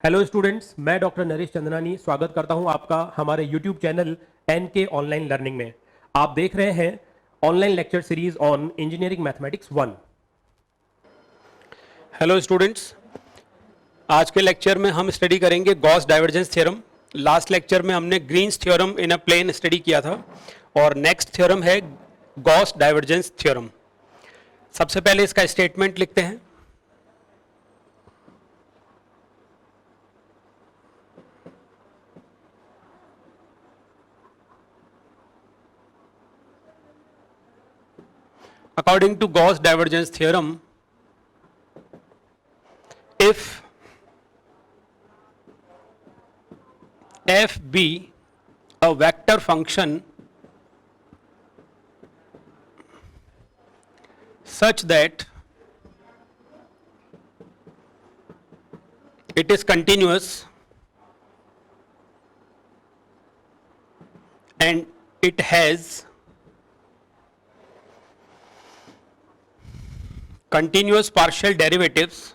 Hello students, मैं doctor Naresh Chandnani स्वागत करता हूं आपका हमारे YouTube channel NK online learning में। आप देख रहे हैं online lecture series on engineering mathematics 1। Hello students, आज के लेक्चर में हम स्टडी करेंगे Gauss divergence theorem. Last lecture में हमने Green's theorem in a plane study किया था और नेक्स्ट थ्योरम है गॉस डाइवर्जेंस थ्योरम। सबसे पहले इसका स्टेटमेंट लिखते हैं। According to Gauss divergence theorem, if f be a vector function such that it is continuous and it has continuous partial derivatives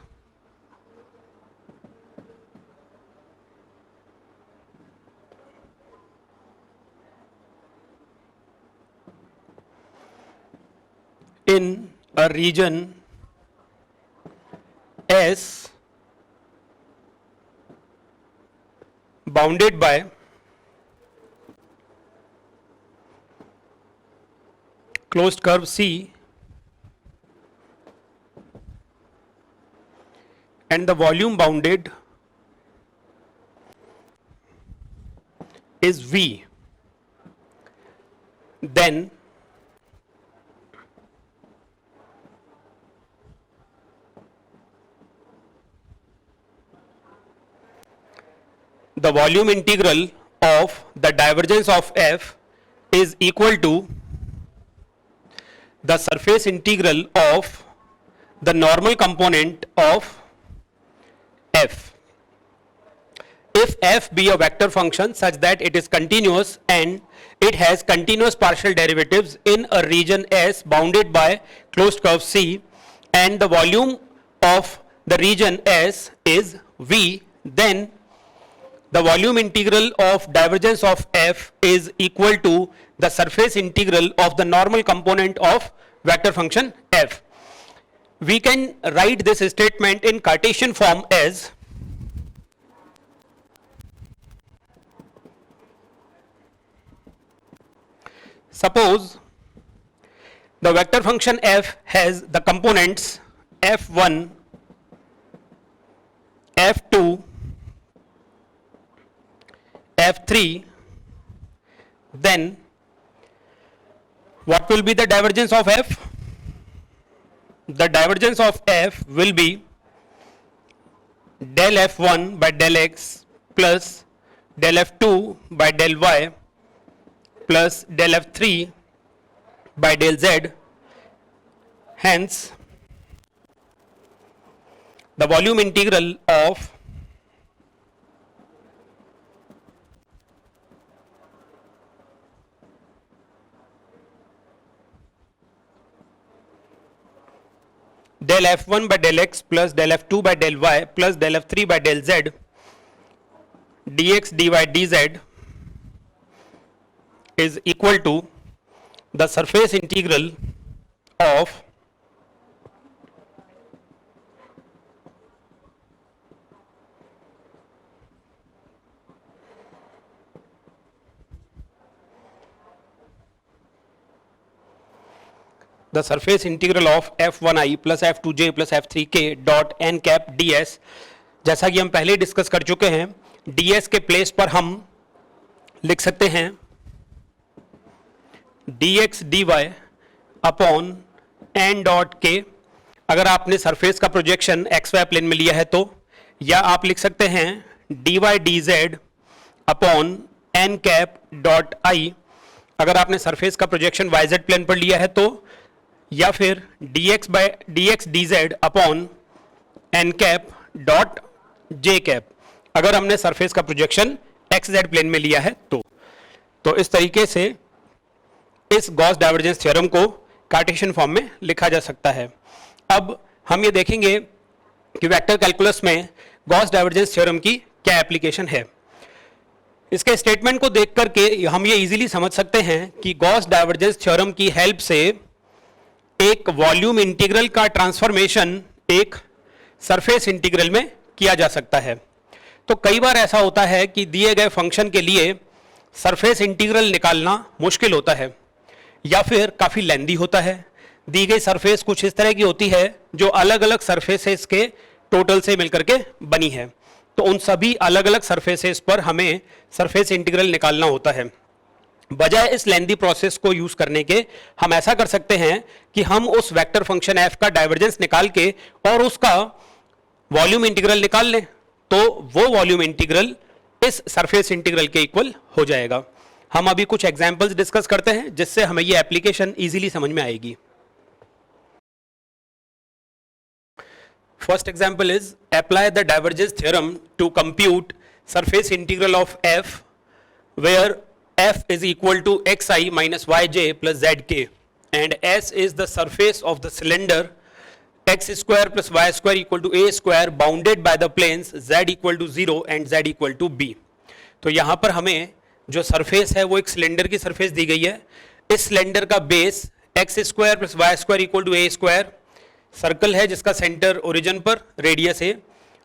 in a region S bounded by closed curve C and the volume bounded is V, then the volume integral of the divergence of f is equal to the surface integral of the normal component of f. If f be a vector function such that it is continuous and it has continuous partial derivatives in a region S bounded by closed curve C and the volume of the region S is V, then the volume integral of divergence of f is equal to the surface integral of the normal component of vector function f. We can write this statement in Cartesian form as suppose the vector function f has the components f1, f2, f3, then what will be the divergence of f? The divergence of f will be del f1 by del x plus del f2 by del y plus del f3 by del z. Hence the volume integral of del f1 by del x plus del f2 by del y plus del f3 by del z dx dy dz is equal to the surface integral of the surface integral of f1i plus f2j plus f3k dot n cap ds। जैसा कि हम पहले discuss कर चुके हैं, ds के place पर हम लिख सकते हैं dx dy upon n dot k। अगर आपने सरफेस का प्रोजेक्शन xy प्लेन में लिया है तो, या आप लिख सकते हैं dy dz upon n cap dot i अगर आपने सरफेस का प्रोजेक्शन yz प्लेन पर लिया है तो, या फिर dx dz upon n cap dot j cap अगर हमने सरफेस का प्रोजेक्शन xz प्लेन में लिया है तो इस तरीके से इस गॉस डाइवर्जेंस थ्योरम को कार्टेशियन फॉर्म में लिखा जा सकता है। अब हम ये देखेंगे कि वेक्टर कैलकुलस में गॉस डाइवर्जेंस थ्योरम की क्या एप्लीकेशन है। इसके स्टेटमेंट को देख करके हम ये इजीली समझ सकते हैं कि गॉस डाइवर्जेंस थ्योरम की हेल्प से एक वॉल्यूम इंटीग्रल का ट्रांसफॉर्मेशन एक सरफेस इंटीग्रल में किया जा सकता है। तो कई बार ऐसा होता है कि दिए गए फंक्शन के लिए सरफेस इंटीग्रल निकालना मुश्किल होता है या फिर काफ़ी लेंदी होता है। दी गई सरफेस कुछ इस तरह की होती है जो अलग अलग सरफेसेस के टोटल से मिलकर के बनी है, तो उन सभी अलग अलग सरफेसेस पर हमें सरफेस इंटीग्रल निकालना होता है। बजाय इस लेंदी प्रोसेस को यूज करने के हम ऐसा कर सकते हैं कि हम उस वेक्टर फंक्शन एफ का डाइवर्जेंस निकाल के और उसका वॉल्यूम इंटीग्रल निकाल लें, तो वो वॉल्यूम इंटीग्रल इस सरफेस इंटीग्रल के इक्वल हो जाएगा। हम अभी कुछ एग्जांपल्स डिस्कस करते हैं जिससे हमें ये एप्लीकेशन इजीली समझ में आएगी। First example is apply the divergence theorem to compute surface integral of F where f is equal to xi minus yj plus zk and s is the surface of the cylinder x square plus y square equal to a square bounded by the planes z equal to 0 and z equal to b। तो यहाँ पर हमें जो surface है वो एक cylinder की surface दी गई है। इस सिलेंडर का base x square plus y square equal to a square, circle है जिसका सेंटर ओरिजिन पर रेडियस है,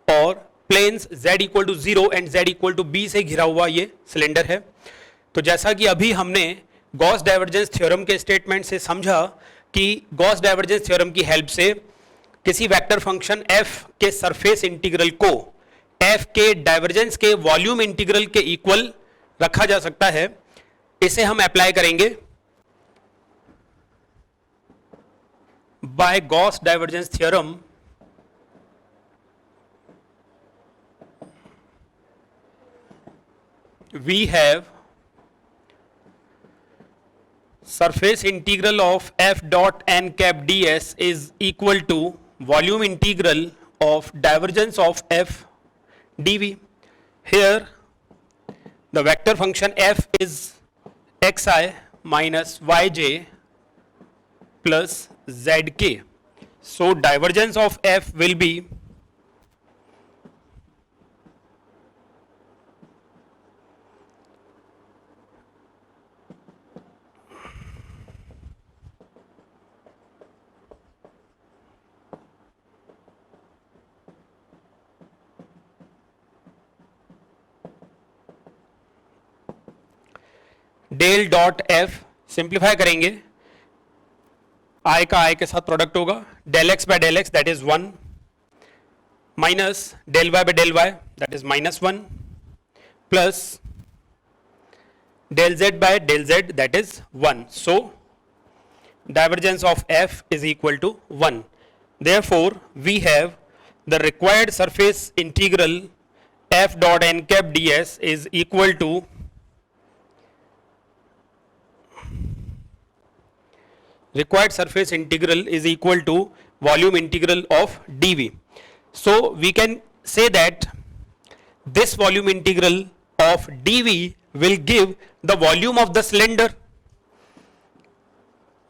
और planes z equal to 0 and z equal to b से घिरा हुआ ये सिलेंडर है। तो जैसा कि अभी हमने गॉस डाइवर्जेंस थ्योरम के स्टेटमेंट से समझा कि गॉस डाइवर्जेंस थ्योरम की हेल्प से किसी वेक्टर फंक्शन f के सरफेस इंटीग्रल को f के डाइवर्जेंस के वॉल्यूम इंटीग्रल के इक्वल रखा जा सकता है। इसे हम अप्लाई करेंगे by Gauss divergence theorem we have surface integral of f dot n cap ds is equal to volume integral of divergence of f dv. Here the vector function f is xi minus yj plus zk. So divergence of f will be del dot F, simplify करेंगे i का i के साथ product होगा, del x by del x that is 1 minus del y by del y that is -1 plus del z by del z that is 1. So divergence of f is equal to 1. Therefore, we have the required surface integral f dot n cap ds is equal to required surface integral is equal to volume integral of dv. So we can say that this volume integral of dv will give the volume of the cylinder.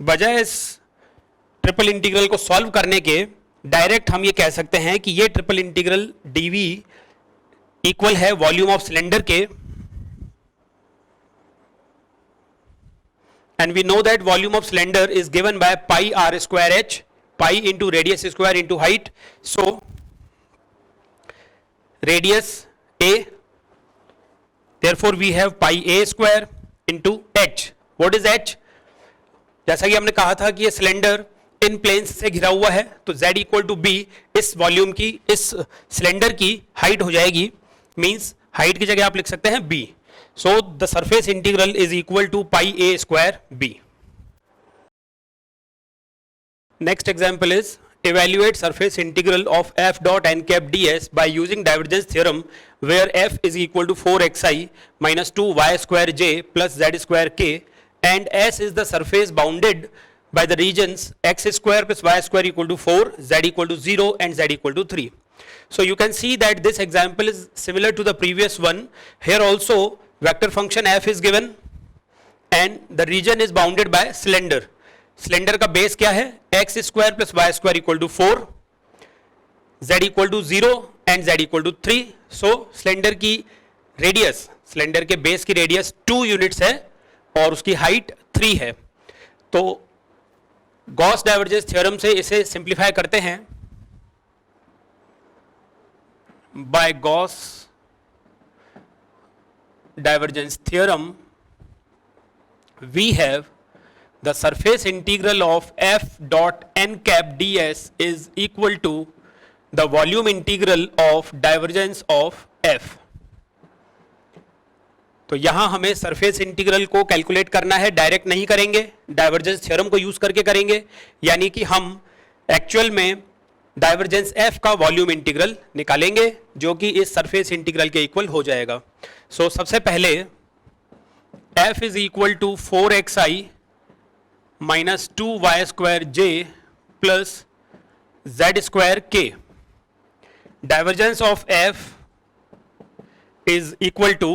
बजाय इस triple integral को solve करने के direct हम ये कह सकते हैं कि ये ट्रिपल इंटीग्रल dv इक्वल है वॉल्यूम ऑफ सिलेंडर के, and we know that volume of cylinder is given by pi r square h, pi into radius square into height. So radius a, therefore we have pi a square into h. What is h? जैसा कि हमने कहा था कि ये cylinder इन planes से घिरा हुआ है, तो z इक्वल टू b इस वॉल्यूम की, इस सिलेंडर की हाइट हो जाएगी, मींस हाइट की जगह आप लिख सकते हैं b. So the surface integral is equal to pi a square b. Next example is evaluate surface integral of f dot n cap ds by using divergence theorem where f is equal to 4xi minus 2y square j plus z square k and s is the surface bounded by the regions x square plus y square equal to 4, z equal to 0 and z equal to 3. So you can see that this example is similar to the previous one. Here also vector function f is given and the region is bounded by cylinder. Cylinder का base क्या है, x square plus y square equal to 4, z equal to 0 and z equal to 3. So cylinder की radius, cylinder के base की radius 2 units है और उसकी height 3 है. तो गॉस डाइवर्जेंस थ्योरम से इसे सिंप्लीफाई करते हैं. By Gauss divergence theorem, we have the surface integral of f dot n cap ds is equal to the volume integral of divergence of f. तो यहां हमें सरफेस इंटीग्रल को calculate करना है, डायरेक्ट नहीं करेंगे, डाइवर्जेंस थ्योरम को use करके करेंगे. यानी कि हम एक्चुअल में डाइवर्जेंस f का वॉल्यूम इंटीग्रल निकालेंगे जो कि इस सरफेस इंटीग्रल के इक्वल हो जाएगा. सो सबसे पहले f is equal to 4xi minus 2y square j plus z square k. Divergence of f is equal to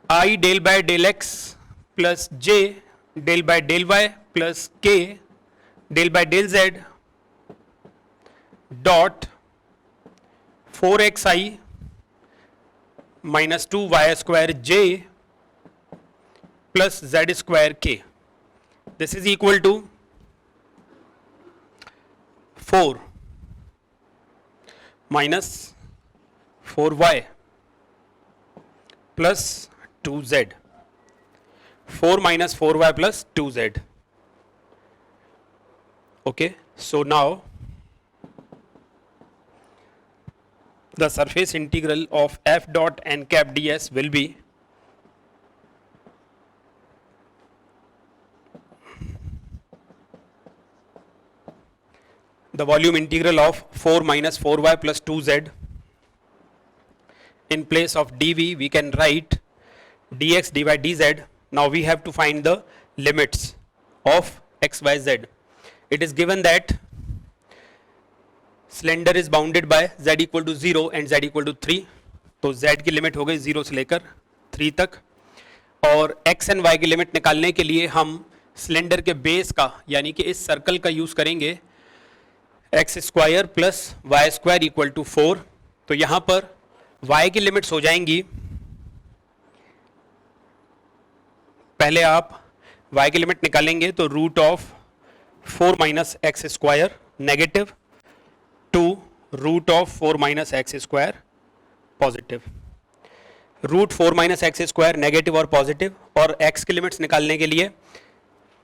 i del by del x plus j del by del y plus k del by del z dot 4xi minus 2y square j plus z square k. This is equal to 4 minus 4y plus 2z. 4 minus 4y plus 2z. Okay, so now the surface integral of f dot n cap ds will be the volume integral of 4 minus 4y plus 2z. In place of dv we can write dx dy dz. Now we have to find the limits of x, y, z. It is given that cylinder is bounded by z equal to 0 and z equal to 3. तो z की limit हो गई 0 से लेकर 3 तक. और x and y की limit निकालने के लिए हम सिलेंडर के बेस का यानी कि इस सर्कल का यूज करेंगे x square plus y square equal to 4. तो यहां पर y की लिमिट्स हो जाएंगी, पहले आप y की लिमिट निकालेंगे तो root of 4 minus x square negative to root of 4 minus x square positive. Root 4 minus x square negative और पॉजिटिव. और x की लिमिट्स निकालने के लिए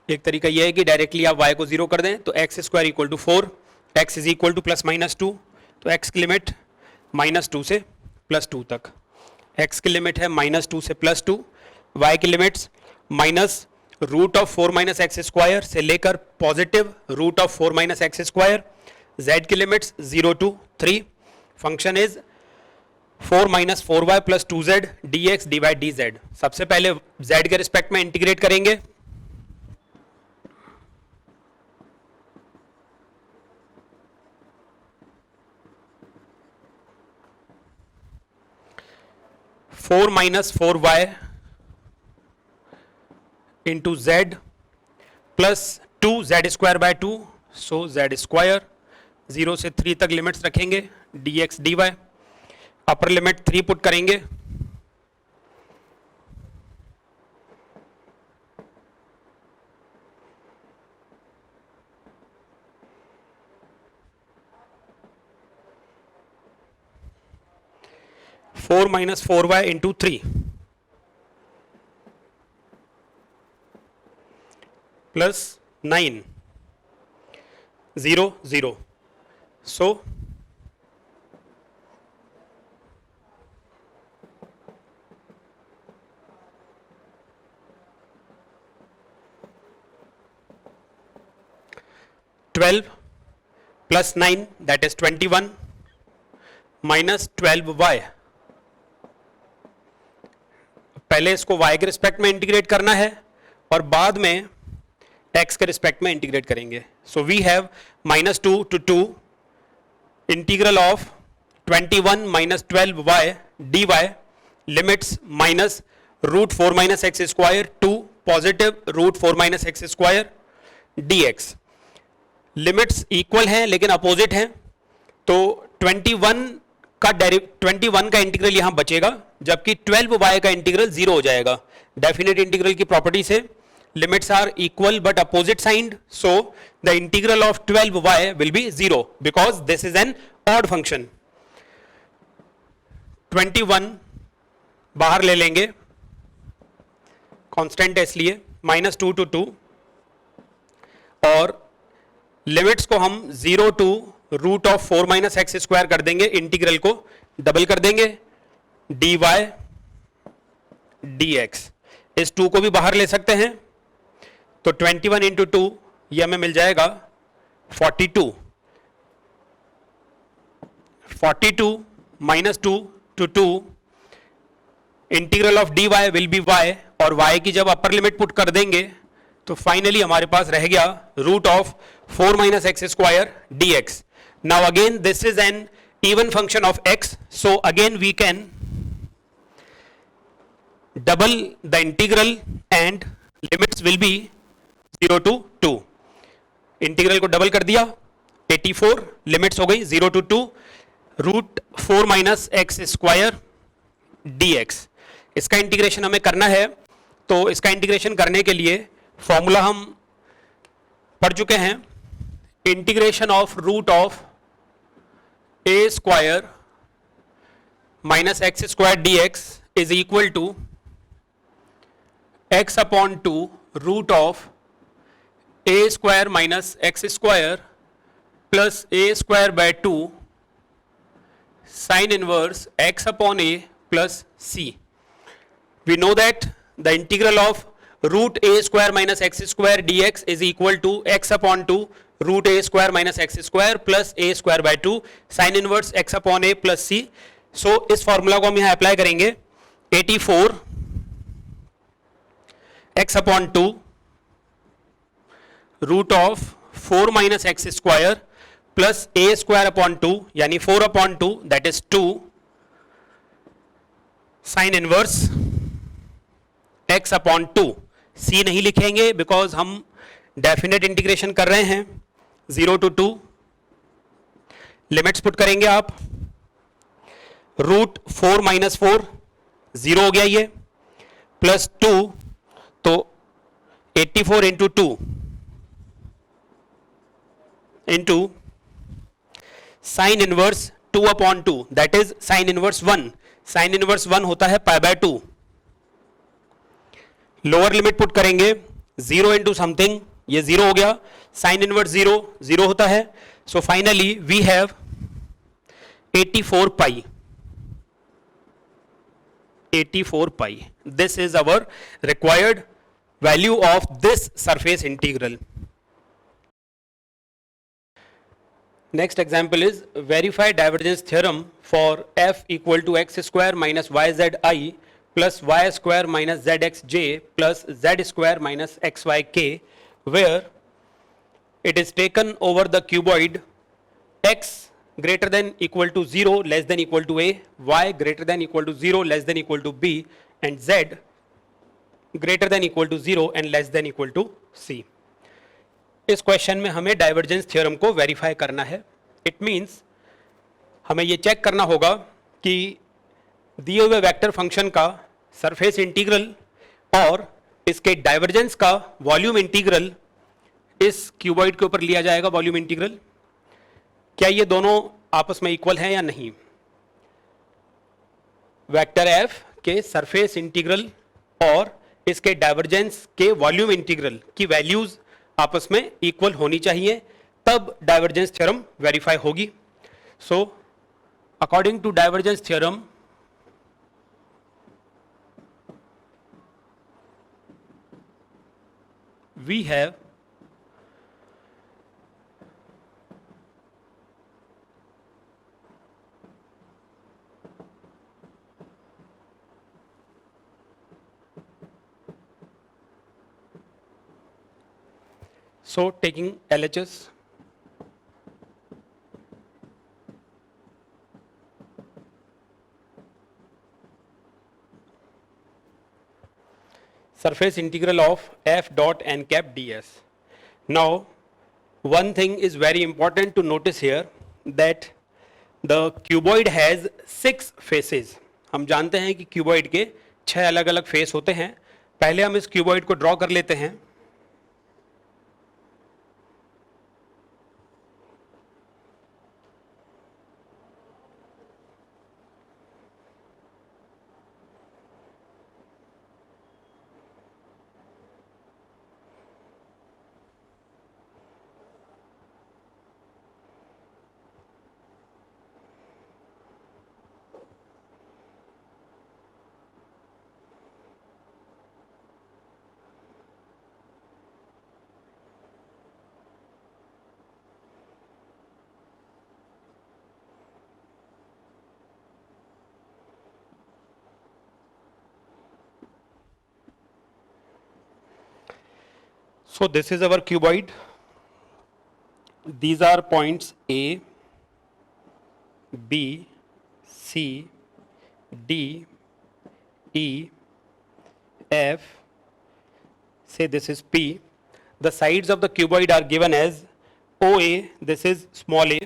एक तरीका यह है कि डायरेक्टली आप y को 0 कर दें. तो x square equal to 4, x is equal to plus minus 2. तो x की लिमिट माइनस 2 से प्लस 2 तक. x की लिमिट है माइनस 2 से प्लस 2. y की limits minus root of 4 minus x square से लेकर positive root of 4 minus x square. z की limits 0 to 3. Function is 4 minus 4y plus 2z dx dy dz. सबसे पहले z के रिस्पेक्ट में इंटीग्रेट करेंगे. Four minus 4y into z plus 2z square by 2. So z square 0 से 3 तक limits रखेंगे dx dy. Upper limit 3 put करेंगे. Four minus 4y into 3 plus 9 0 0. So twelve plus 9 that is 21 minus 12y. पहले इसको y के respect में integrate करना है और बाद में x के रिस्पेक्ट में इंटीग्रेट करेंगे. So we have minus 2 to 2 integral of 21 minus 12y dy limits minus root 4 minus x square to positive root 4 minus x square dx. Limits equal हैं लेकिन अपोजिट हैं. तो 21 का इंटीग्रल यहां बचेगा, जबकि 12y का इंटीग्रल 0 हो जाएगा। डेफिनेट इंटीग्रल की प्रॉपर्टी से limits are equal but opposite signed, so the integral of 12y will be 0 because this is an odd function. 21 बाहर ले लेंगे, कांस्टेंट है इसलिए, -2 to 2, और लिमिट्स को हम 0 to √4 - x स्क्वायर कर देंगे, इंटीग्रल को डबल कर देंगे, dy dx। इस 2 को भी बाहर ले सकते हैं, तो 21 × 2 ये हमें मिल जाएगा 42। 42 -2 to 2, integral of dy will be y, और y की जब अपर लिमिट पुट कर देंगे तो फाइनली हमारे पास रह गया √4 - x square dx। Now again this is an even function of x, so again we can double the integral and limits will be 0 to 2। Integral को डबल कर दिया, 84, लिमिट्स हो गई 0 to 2 √4 - x स्क्वायर dx। इसका integration हमें करना है, तो इसका इंटीग्रेशन करने के लिए फॉर्मूला हम पढ़ चुके हैं, integration of √a square - x square dx is equal to x/2 √a square - x square plus a square by 2 sin inverse x/a plus c। We know that the integral of √a square minus x square dx is equal to x/2 √a square minus x square plus a square by 2 sin inverse x/a plus c। so इस formula को हम यहाँ apply करेंगे, 84 x/2 √4 minus x square plus a square upon 2 यानी 4/2 that is 2 sin inverse x/2। c नहीं लिखेंगे because हम definite integration कर रहे हैं, 0 to 2। लिमिट्स पुट करेंगे आप, √4 - 4 0 हो गया ये, प्लस 2, तो 84 × 2 into sine inverse 2/2 that is sine inverse 1। Sine inverse 1 होता है π/2। लोअर लिमिट पुट करेंगे, 0 इंटू समथिंग, ये 0 हो गया, साइन इनवर्स 0 0 होता है, so finally we have 84 pi. 84 pi, this is our required value of this surface integral. Next example is verify divergence theorem for f equal to x square minus yzi plus y square minus zxj plus z square minus xyk, where it is taken over the cuboid x greater than equal to 0 less than equal to a, y greater than equal to 0 less than equal to b, and z greater than equal to 0 and less than equal to c। इस question में हमें divergence theorem को verify करना है। It means हमें ये check करना होगा कि दिए हुए वेक्टर फंक्शन का सरफेस इंटीग्रल और इसके डाइवर्जेंस का वॉल्यूम इंटीग्रल इस क्यूबॉइड के ऊपर लिया जाएगा। वॉल्यूम इंटीग्रल, क्या ये दोनों आपस में इक्वल हैं या नहीं। वेक्टर एफ के सरफेस इंटीग्रल और इसके डाइवर्जेंस के वॉल्यूम इंटीग्रल की वैल्यूज आपस में इक्वल होनी चाहिए, तब डाइवर्जेंस थ्योरम वेरीफाई होगी। So according to divergence theorem we have so taking LHS, surface integral of f dot n cap ds. Now one thing is very important to notice here, that the cuboid has 6 faces. हम जानते हैं कि cuboid के 6 अलग अलग face होते हैं। पहले हम इस क्यूबॉइड को ड्रॉ कर लेते हैं। So this is our cuboid. These are points A, B, C, D, E, F. Say this is P. The sides of the cuboid are given as OA, this is small a,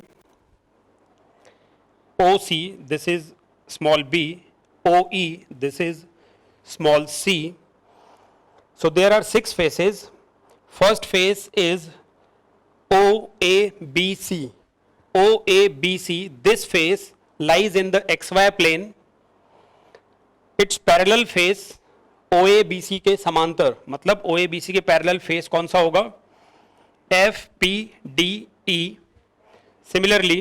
OC, this is small b, OE, this is small c. So there are 6 faces. First face is OABC. OABC, this face lies in the XY plane. Its parallel face OABC के समांतर, मतलब OABC के parallel face कौन सा होगा? FPDE. Similarly,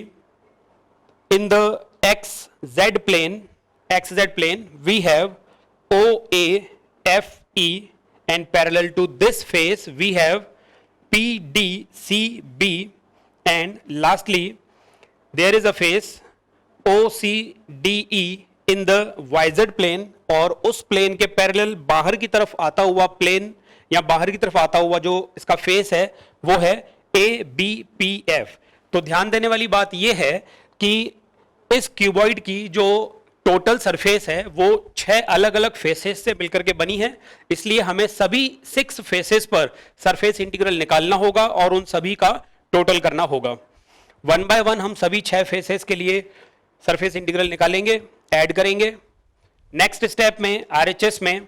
in the XZ plane, we have OAFE, and parallel to this face we have PDCB, and lastly there is a face OCDE in the YZ plane, और उस plane के parallel बाहर की तरफ आता हुआ प्लेन या बाहर की तरफ आता हुआ जो इसका फेस है वो है ABPF. तो ध्यान देने वाली बात यह है कि इस क्यूबॉइड की जो टोटल सरफेस है वो 6 अलग अलग फेसेस से मिलकर के बनी है, इसलिए हमें सभी 6 फेसेस पर सरफेस इंटीग्रल निकालना होगा और उन सभी का टोटल करना होगा. 1 बाय 1 हम सभी 6 फेसेस के लिए सरफेस इंटीग्रल निकालेंगे, ऐड करेंगे. नेक्स्ट स्टेप में RHS में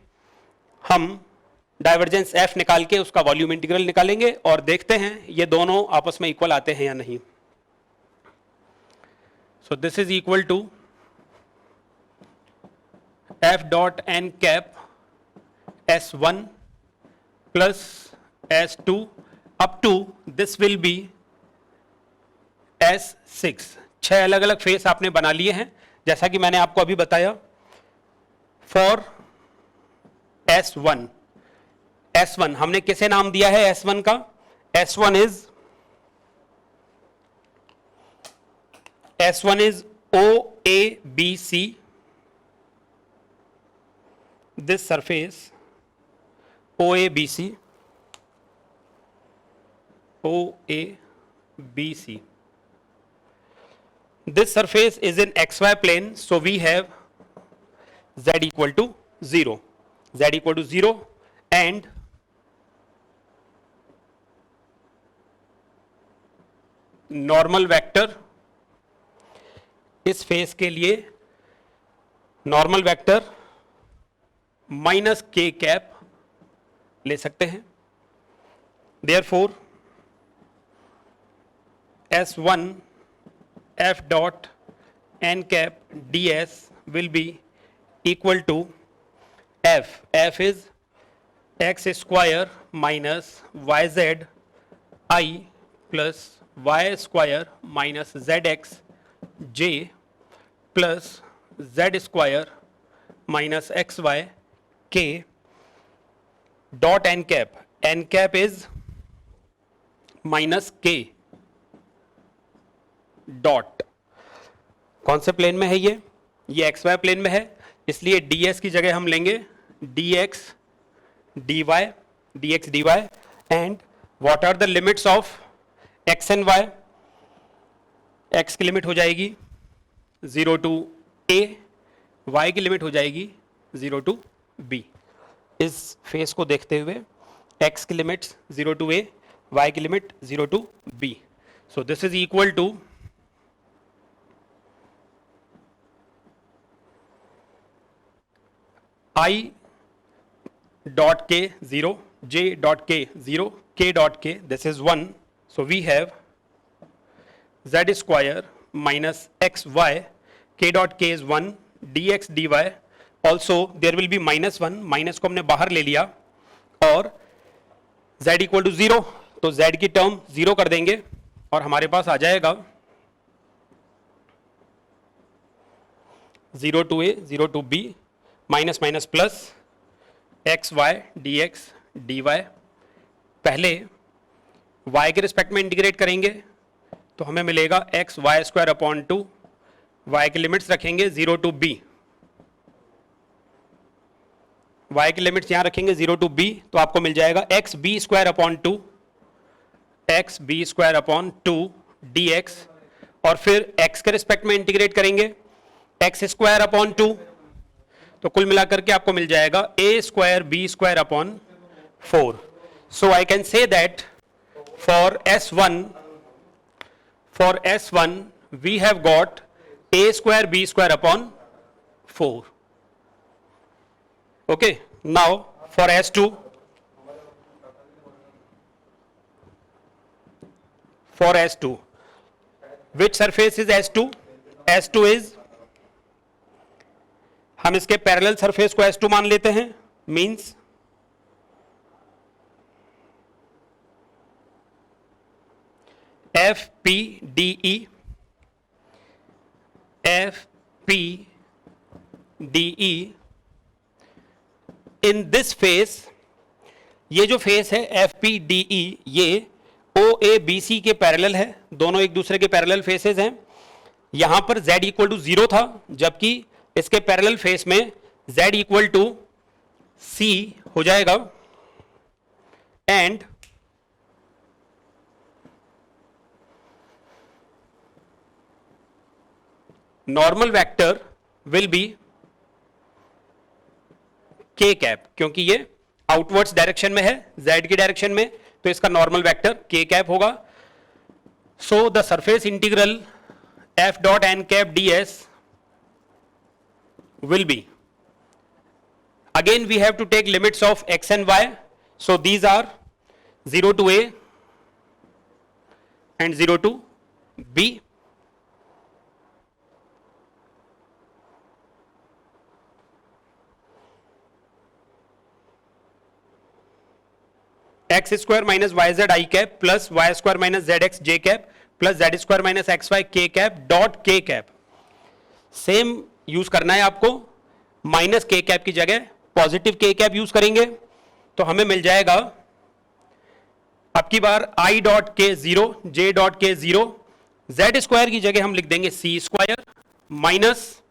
हम डाइवर्जेंस F निकाल के उसका वॉल्यूम इंटीग्रल निकालेंगे और देखते हैं ये दोनों आपस में इक्वल आते हैं या नहीं. So this is equal to F dot n cap S1 plus S2 up to this will be S6. 6 अलग अलग फेस आपने बना लिए हैं जैसा कि मैंने आपको अभी बताया. फॉर S1 हमने किसे नाम दिया है S1 का? S1 is OABC. This surface OABC. This surface is in XY plane, so we have Z equal to 0. Z equal to 0 and normal vector, इस फेस के लिए normal vector minus k cap ले सकते हैं. Therefore S1 F dot n cap ds will be equal to F. F is x square minus yz I plus y square minus zx j plus z square minus xy k dot n cap. N cap is minus k dot. कौन से plane में है ये XY plane में है, इसलिए ds की जगह हम लेंगे dx dy and what are the limits of x and y. x की लिमिट हो जाएगी 0 टू a, y की लिमिट हो जाएगी 0 टू b. इस फेस को देखते हुए x की लिमिट्स 0 टू a, y की limit 0 to b. So this is equal to I dot k 0, j dot k 0, k dot k, this is 1. So we have z square minus xy, k dot k is 1, dx dy. Also there will be minus 1, minus को हमने बाहर ले लिया, और z equal to 0, तो z की term 0 कर देंगे और हमारे पास आ जाएगा 0 to a 0 to b minus minus plus x y d x d y. पहले y के रिस्पेक्ट में इंटीग्रेट करेंगे तो हमें मिलेगा x y square upon 2, y की लिमिट्स रखेंगे 0 to b, y की लिमिट्स यहां रखेंगे 0 to b, तो आपको मिल जाएगा x b square upon 2, x b square upon 2 d x, और फिर x के रिस्पेक्ट में इंटीग्रेट करेंगे एक्स स्क्वायर अपॉन 2, तो कुल मिलाकर के आपको मिल जाएगा a square B square upon 4. So I can say that for S1 we have got a square b square upon 4. Okay, now for S2, which surface is S2? S2 is, हम इसके parallel surface को S2 मान लेते हैं, means FPDE, in this face, ये जो face है FPDE, ये OABC के पैरेलल है, दोनों एक दूसरे के पैरेलल फेसेस हैं. यहां पर Z इक्वल टू 0 था, जबकि इसके पैरेलल फेस में Z इक्वल टू C हो जाएगा, and normal vector will be k cap, क्योंकि ये आउटवर्ड्स डायरेक्शन में है, Z की डायरेक्शन में, तो इसका नॉर्मल वेक्टर k कैप होगा. So the surface integral f dot n cap ds will be, again we have to take limits of x and y, so these are 0 to a and 0 to b. x square minus yz I cap plus y square minus zx j cap plus z square minus xy k cap dot k cap. Same use करना है आपको, minus के cap की जगह positive के cap use करेंगे, तो हमें मिल जाएगा अब की बार i डॉट के 0, j डॉट के 0, z स्क्वायर की जगह हम लिख देंगे c square minus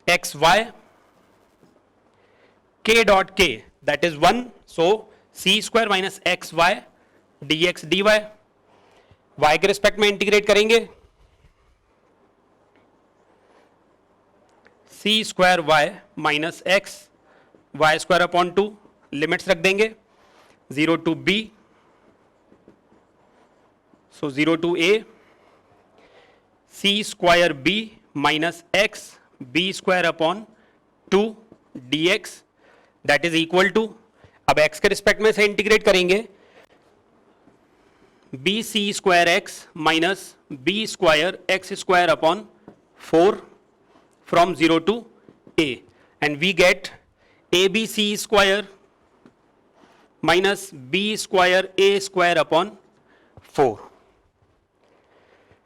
x y k dot k, that is 1, so c square minus x y d x d y. y के रिस्पेक्ट में इंटीग्रेट करेंगे c square y minus x y square upon 2, limits रख देंगे 0 to b, so 0 to a, c square b minus x b square upon 2 dx, that is equal to, अब x के respect में से integrate करेंगे B C square x minus B square x square upon 4 from 0 to a, and we get abc square minus b square a square upon 4.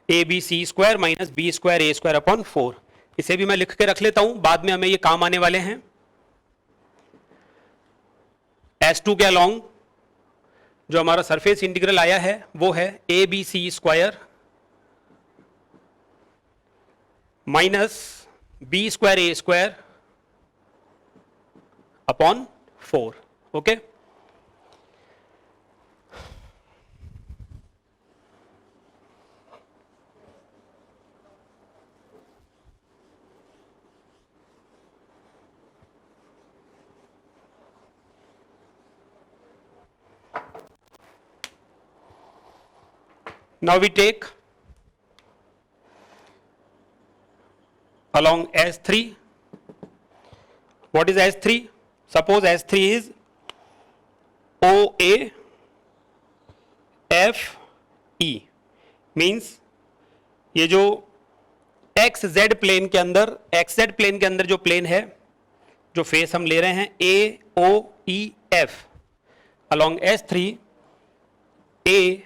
abc square minus b square a square upon 4. इसे भी मैं लिख के रख लेता हूं, बाद में हमें ये काम आने वाले हैं. S2 के अलोंग जो हमारा सरफेस इंटीग्रल आया है वो है abc square minus b square a square upon 4. Okay, now we take along S3 What is S3? Suppose S3 is OA FE, means ये जो XZ प्लेन के अंदर, XZ प्लेन के अंदर जो प्लेन है, जो फेस हम ले रहे हैं AOEF along S3 AOEF,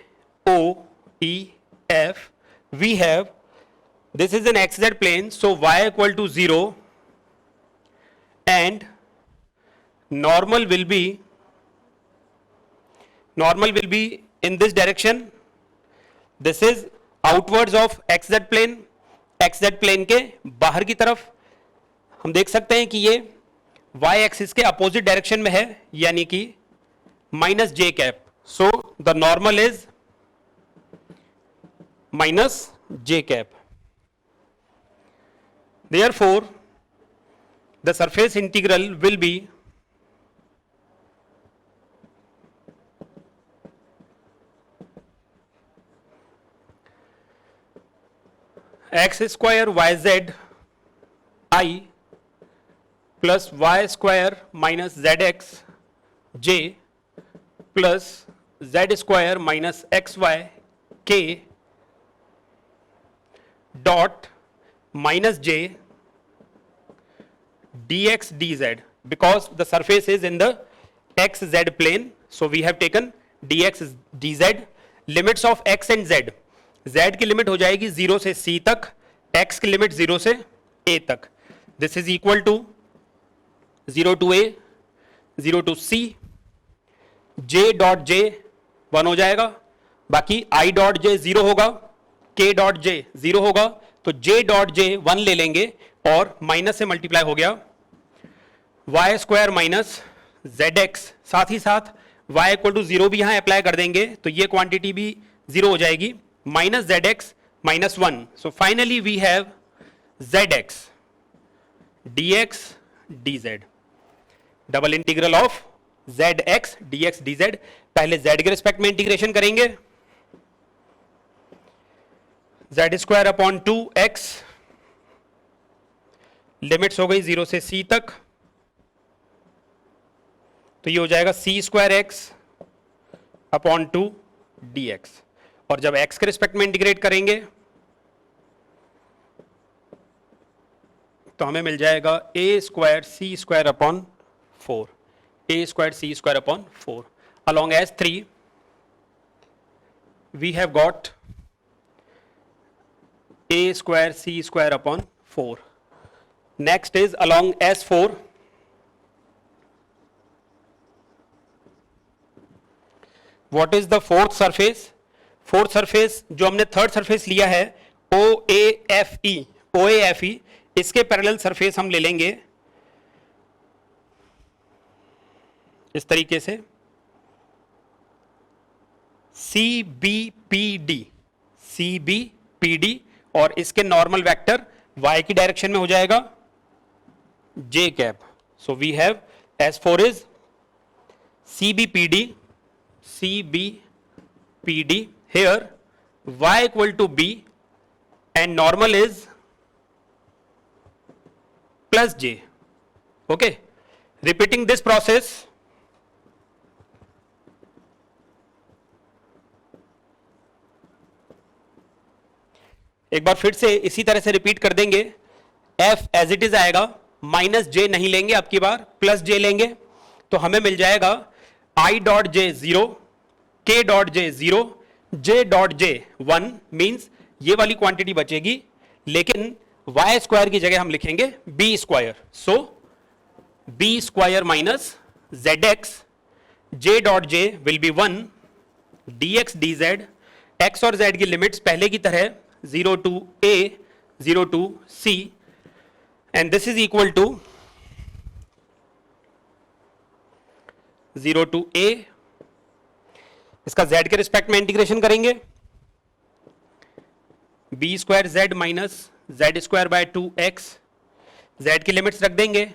we have, this is an XZ plane, so y equal to 0 and normal will be in this direction. This is outwards of XZ plane. XZ plane के बाहर की तरफ हम देख सकते हैं कि ये y एक्सिस के अपोजिट डायरेक्शन में है, यानी कि minus J cap. So the normal is minus J cap. Therefore, the surface integral will be x square yz I plus y square minus zx j plus z square minus xy k dot minus j dx dz, because the surface is in the xz plane, so we have taken dx dz. Limits of x and z, z की limit हो जाएगी 0 से c तक, x की limit 0 से a तक. This is equal to 0 to a, 0 to c, j dot j 1 हो जाएगा, बाकी i डॉट j 0 होगा, k डॉट j 0 होगा, तो j डॉट j 1 ले लेंगे और माइनस से मल्टीप्लाई हो गया y स्क्वायर माइनस zx, साथ ही साथ y इक्वल टू 0 भी यहां अप्लाई कर देंगे तो ये क्वांटिटी भी 0 हो जाएगी, minus zx minus 1. So finally we have zx dx dz, double integral of zx dx dz. पहले z के रिस्पेक्ट में इंटीग्रेशन करेंगे, z square upon 2x, limits हो गई 0 से c तक, तो ये हो जाएगा c square x upon 2 dx. और जब x के रिस्पेक्ट में इंटीग्रेट करेंगे तो हमें मिल जाएगा a square c square upon 4, a square c square upon 4. along S3 we have got a square c square upon 4. Next is along S4, what is the fourth surface? Fourth surface जो हमने third surface लिया है OAFE, इसके parallel surface हम ले लेंगे इस तरीके से CBPD, और इसके नॉर्मल वेक्टर y की डायरेक्शन में हो जाएगा j cap. So we have S4 is CBPD here y equal to b and normal is plus j. Okay, repeating this process, एक बार फिर से इसी तरह से रिपीट कर देंगे. f एज इट इज आएगा, माइनस j नहीं लेंगे, अब की बार प्लस j लेंगे, तो हमें मिल जाएगा i dot j 0, k dot j 0, j dot j 1, means ये वाली क्वांटिटी बचेगी, लेकिन y स्क्वायर की जगह हम लिखेंगे b square. So b square minus zx, j dot j will be 1, dx dz, x और z की लिमिट्स पहले की तरह 0 to a, 0 to c, and this is equal to 0 to a. इसका z के रिस्पेक्ट में इंटीग्रेशन करेंगे, b square z minus z square by 2x, z की लिमिट्स रख देंगे,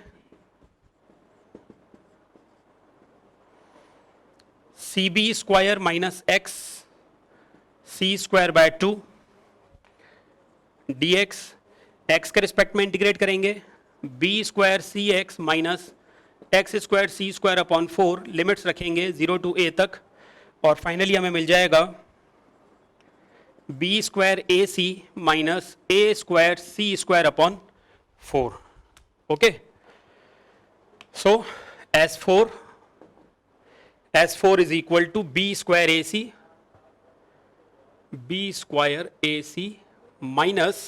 cb square minus x c square by 2 dx, x के respect में integrate करेंगे, बी स्क्वायर सी एक्स माइनस एक्स स्क्वायर सी स्क्वायर अपॉन 4, लिमिट्स रखेंगे 0 to a तक, और finally हमें मिल जाएगा b square A c minus A square C square upon 4. Okay, so S4 is equal to B square AC minus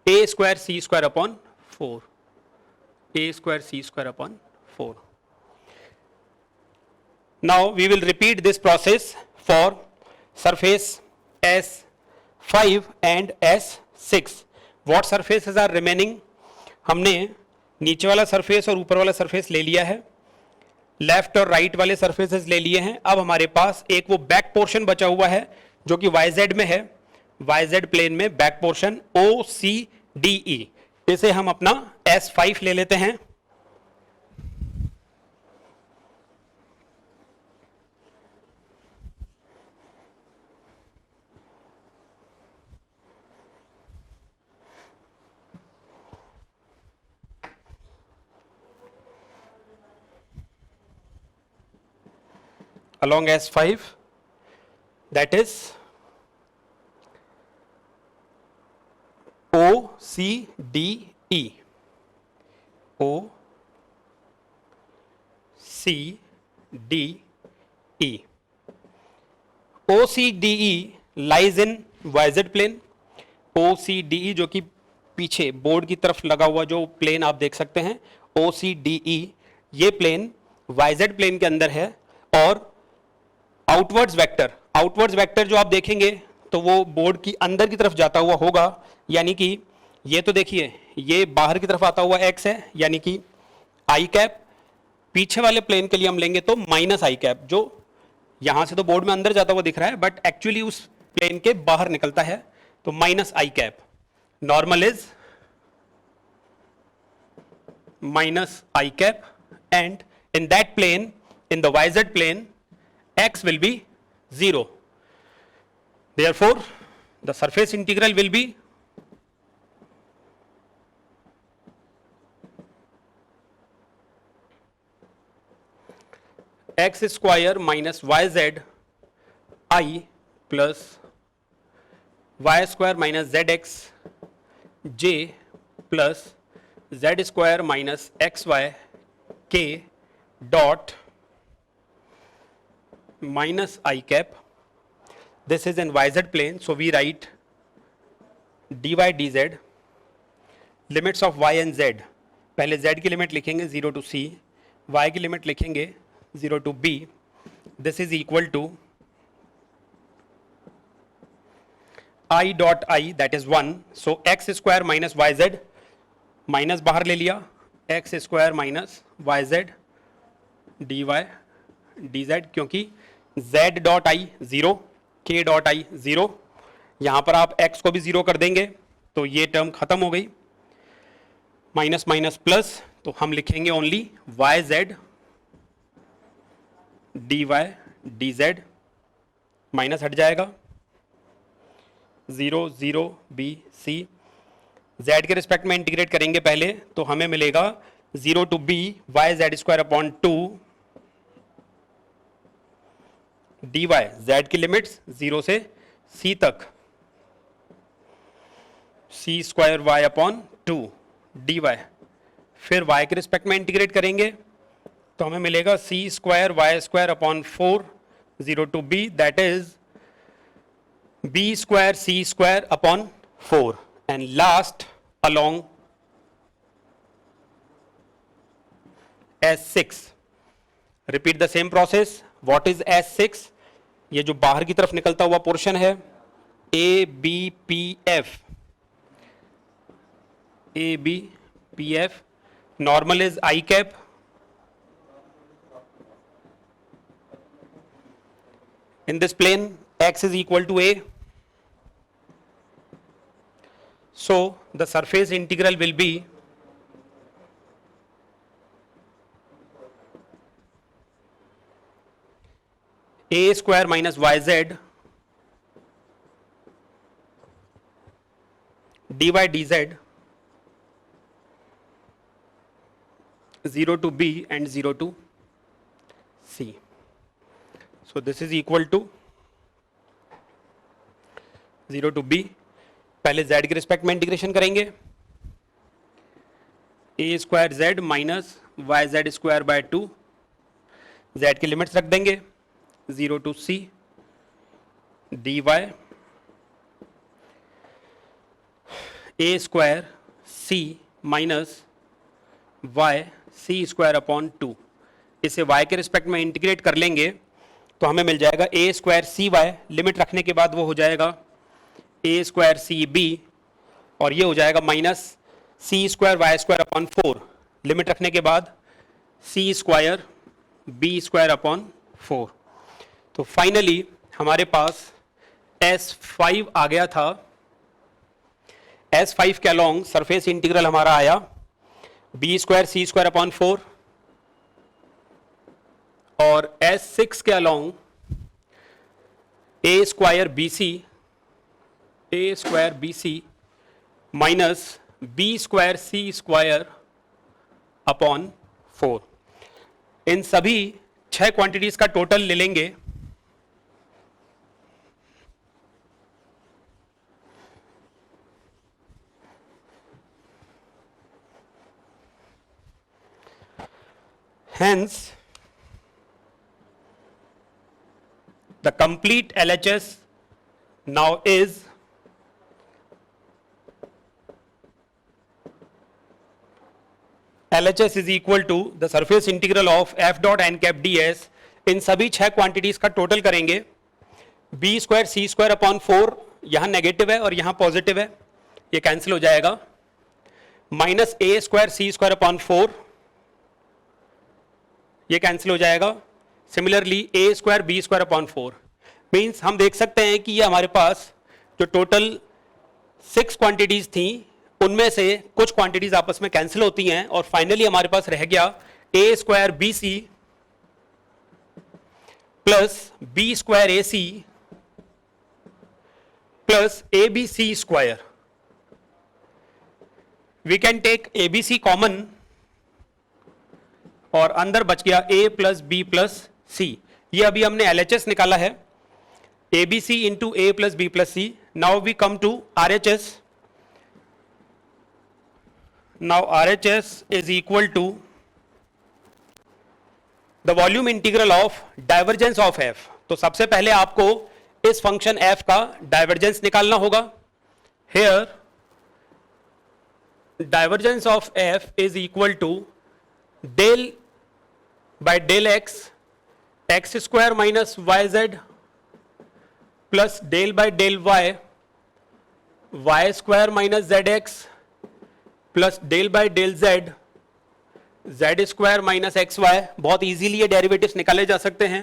A square C square upon 4. A square C square upon 4. Now we will repeat this process for surface S5 and S6. What surfaces are remaining? हमने नीचे वाला surface और ऊपर वाला surface ले लिया है, left और राइट वाले सरफेसेस ले लिए हैं. अब हमारे पास एक वो बैक पोर्शन बचा हुआ है जो कि YZ में है, YZ प्लेन में बैक पोर्शन OCDE. इसे हम अपना S5 ले लेते हैं. Along S5, that is OCDE. OCDE. OCDE lies in YZ plane. OCDE जो कि पीछे बोर्ड की तरफ लगा हुआ जो प्लेन आप देख सकते हैं, OCDE ये प्लेन YZ प्लेन के अंदर है. और आउटवर्ड्स वेक्टर जो आप देखेंगे तो वो बोर्ड की अंदर की तरफ जाता हुआ होगा, यानी कि ये तो देखिए ये बाहर की तरफ आता हुआ x है, यानी कि आई कैप. पीछे वाले प्लेन के लिए हम लेंगे तो माइनस आई कैप, जो यहां से तो बोर्ड में अंदर जाता हुआ दिख रहा है बट एक्चुअली उस प्लेन के बाहर निकलता है, तो minus i cap. Normal is minus i cap, and in that plane, in the YZ plane, x will be 0. Therefore, the surface integral will be x square minus yz I plus y square minus zx j plus z square minus xy k dot minus I cap. This is in YZ plane, so we write dy dz, limits of y and z. पहले z की limit लिखेंगे 0 to c, y की limit लिखेंगे 0 to b. This is equal to I dot I, that is 1. So x square minus yz, minus बाहर ले लिया, x square minus yz dy dz, क्योंकि z dot I 0, k dot I 0, यहां पर आप x को भी 0 कर देंगे तो ये टर्म खत्म हो गई. माइनस माइनस प्लस, तो हम लिखेंगे only yz dy dz, minus हट जाएगा 0 0 b c. z के रिस्पेक्ट में इंटीग्रेट करेंगे पहले तो हमें मिलेगा 0 to b yz square upon 2 dy, z की लिमिट्स 0 से c तक, c square y upon 2 dy. फिर y के रिस्पेक्ट में इंटीग्रेट करेंगे तो हमें मिलेगा c square y square upon 4 0 to b, that is b square c square upon 4. And last along S6, repeat the same process. What is S6? ये जो बाहर की तरफ निकलता हुआ पोर्शन है ABPF, normal is I cap, in this plane x is equal to a, so the surface integral will be a square minus yz dy dz 0 to b and 0 to c. So this is equal to 0 to b. पहले z के respect में integration करेंगे, a square z minus y z square by 2, z की limits रख देंगे 0 to c dy a square c minus y c square upon 2. इसे y के respect में इंटीग्रेट कर लेंगे तो हमें मिल जाएगा a square c y, limit रखने के बाद वो हो जाएगा a स्क्वायर सी बी, और ये हो जाएगा minus C square Y square upon 4, limit रखने के बाद C square B square upon 4. तो फाइनली हमारे पास S5 आ गया था. S5 के अलोंग सरफेस इंटीग्रल हमारा आया बी स्क्वायर सी स्क्वायर अपॉन 4, और S6 के along A square B C minus B square C square upon 4. इन सभी 6 क्वांटिटीज का टोटल ले लेंगे. Hence, the complete LHS now is LHS is equal to the surface integral of f dot n cap ds. इन सभी 6 quantities का total करेंगे. B square सी square upon 4 यहां negative है और यहां पॉजिटिव है, ये कैंसिल हो जाएगा. माइनस ए स्क्वायर सी स्क्वायर अपॉन 4, ये कैंसिल हो जाएगा. Similarly A square B square upon 4. Means हम देख सकते हैं कि ये हमारे पास जो टोटल 6 क्वांटिटीज थी उनमें से कुछ क्वांटिटीज आपस में कैंसिल होती हैं, और फाइनली हमारे पास रह गया A square B C plus B square A C plus A B C square. We can take A B C common और अंदर बच गया a plus B plus C. ये अभी हमने LHS निकाला है, A B C into A plus B plus C. Now we come to RHS. Now RHS is equal to the volume integral of divergence of f. तो सबसे पहले आपको इस फंक्शन f का डाइवर्जेंस निकालना होगा. Here divergence of f is equal to del by del x x square minus yz plus del by del y square minus zx plus del by del z square minus xy. बहुत easily ये derivatives निकाले जा सकते हैं,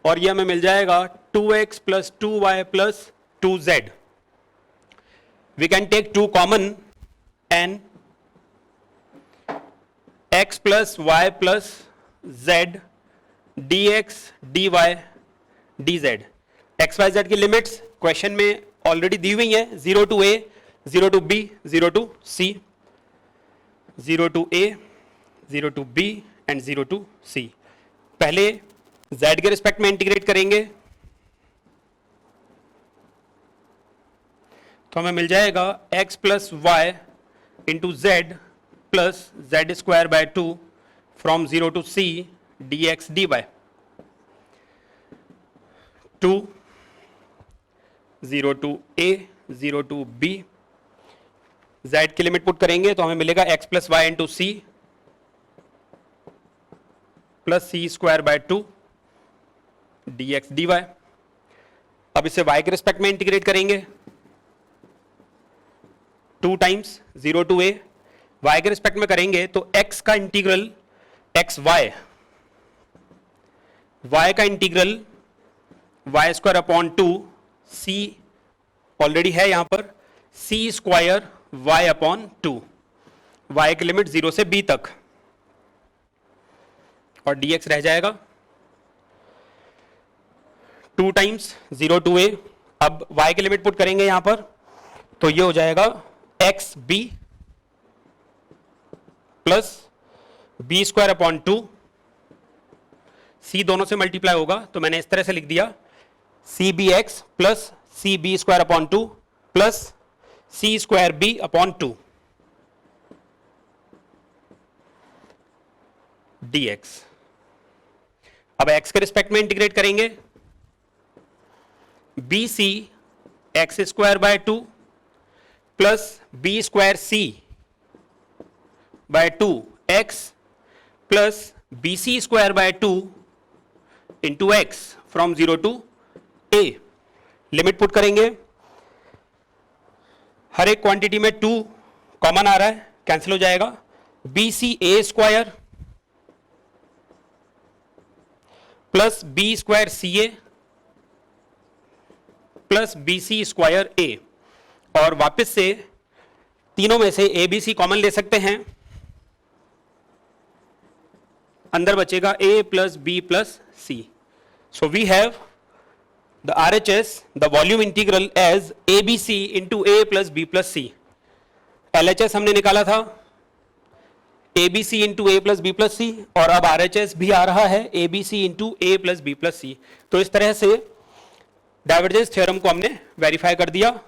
और ये हमें मिल जाएगा 2x plus 2y plus 2z. We can take 2 common and x plus y plus z dx dy dz. x y z की लिमिट्स क्वेश्चन में ऑलरेडी दी हुई है. 0 to a, 0 to b, 0 to c, 0 to a, 0 to b and 0 to c. पहले z के respect में integrate करेंगे तो हमें मिल जाएगा x plus y into z plus z square by 2 from 0 to c dx dy. 2 0 to a 0 to b. z की limit put करेंगे तो हमें मिलेगा x plus y into c plus C square by 2 dx dy. अब इसे y के respect में integrate करेंगे 2 टाइम्स 0 to a. y के रिस्पेक्ट में करेंगे तो x का इंटीग्रल एक्स वाई, y का integral y square upon 2 c already है यहां पर, c square y upon 2. y की लिमिट 0 से b तक और dx रह जाएगा 2 टाइम्स 0 to a. अब y की लिमिट पुट करेंगे यहां पर तो ये हो जाएगा x b plus B square upon 2, सी दोनों से मल्टीप्लाई होगा तो मैंने इस तरह से लिख दिया C B X plus C B square upon 2 plus सी स्क्वायर बी अपॉन 2 dx। अब x के रिस्पेक्ट में इंटीग्रेट करेंगे, B C X square by 2 plus B square C by 2 X plus B C square by 2 into X from 0 to a। Limit put करेंगे, हर एक quantity में 2 common आ रहा है, कैंसिल हो जाएगा, बी सी ए स्क्वायर प्लस बी स्क्वायर सी ए plus B सी square ए, और वापस से तीनों में से ए बी सी कॉमन ले सकते हैं, अंदर बचेगा a plus B plus C. So we have the RHS, the volume integral as A B C into A plus B plus C. LHS हमने निकाला था A B C into A plus B plus C, और अब RHS भी आ रहा है A B C into A plus B plus C. तो इस तरह से डाइवर्जेंस थ्योरम को हमने वेरीफाई कर दिया।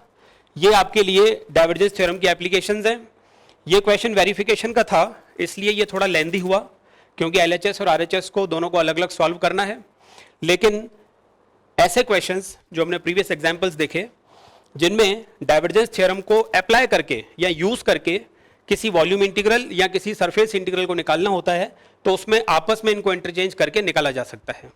ये आपके लिए डाइवर्जेंस थ्योरम की एप्लीकेशंस हैं। ये क्वेश्चन वेरिफिकेशन का था, इसलिए ये थोड़ा लेंदी हुआ, क्योंकि LHS और RHS को दोनों को अलग अलग सॉल्व करना है। लेकिन ऐसे क्वेश्चंस जो हमने प्रीवियस एग्जांपल्स देखे, जिनमें डाइवर्जेंस थ्योरम को अप्लाई करके या यूज करके किसी वॉल्यूम इंटीग्रल या किसी सरफेस इंटीग्रल को निकालना होता है, तो उसमें आपस में इनको इंटरचेंज करके निकाला जा सकता है।